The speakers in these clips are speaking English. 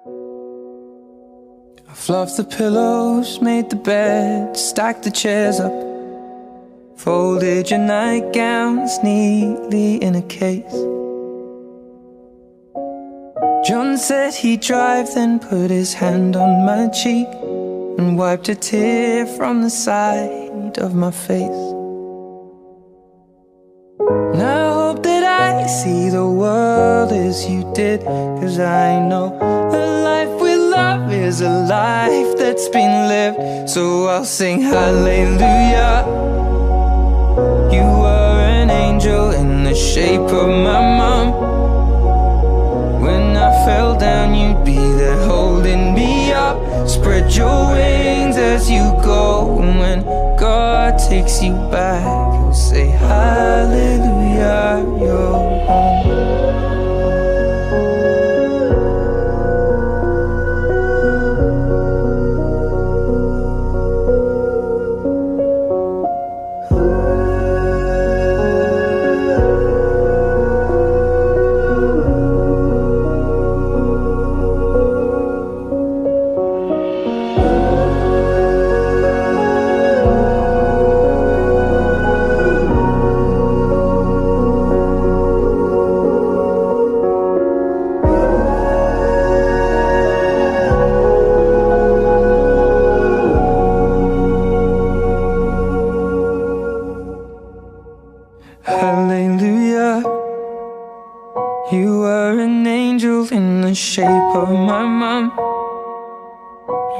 I fluffed the pillows, made the bed, stacked the chairs up, folded your nightgowns neatly in a case. John said he'd drive, then put his hand on my cheek and wiped a tear from the side of my face. And I hope that I see the world as you did, 'cause I know a life with love is a life that's been lived. So I'll sing hallelujah. You were an angel in the shape of my mom. When I fell down, you'd be there holding me up. Spread your wings as you go, and when God takes you back, He'll say hallelujah, you're home. Hallelujah. You were an angel in the shape of my mom.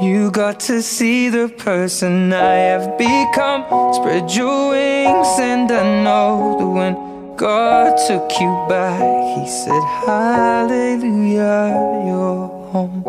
You got to see the person I have become. Spread your wings, and I know that when God took you back, He said hallelujah, you're home.